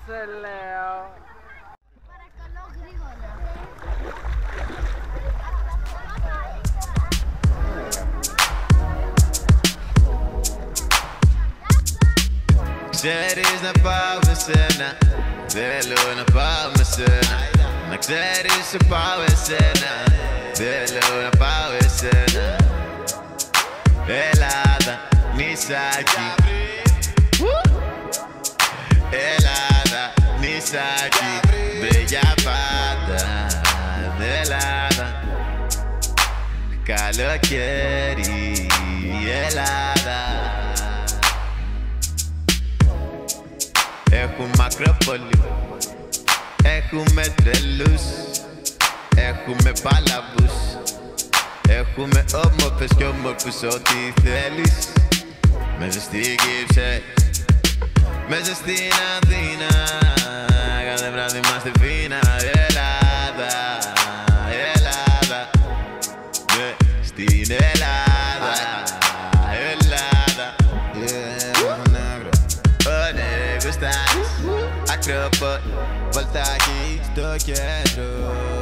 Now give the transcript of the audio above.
σε λέω. Παρακαλώ γρήγορα. Ξέρεις να πάω με σένα, θέλω να πάω με σένα. Να ξέρεις σε πάω εσένα, θέλω να πάω εσένα. Ελλάδα, νησάκι. Ελλάδα, νησάκι. Μπε για πάντα, Ελλάδα. Καλοκαίρι, Ελλάδα. Έχουμε Ακρόπολη, έχουμε τρελούς, έχουμε παλαβούς, έχουμε όμορφες κι όμορφους ό,τι θέλεις. Μέσα στην Κυψέλη, μέσα στην Αθήνα, κάθε βράδυ είμαστε φίνα. Ελλάδα, Ελλάδα, στην Ελλάδα, Ελλάδα. Ακρόπολη, βολτάκι στο κέντρο.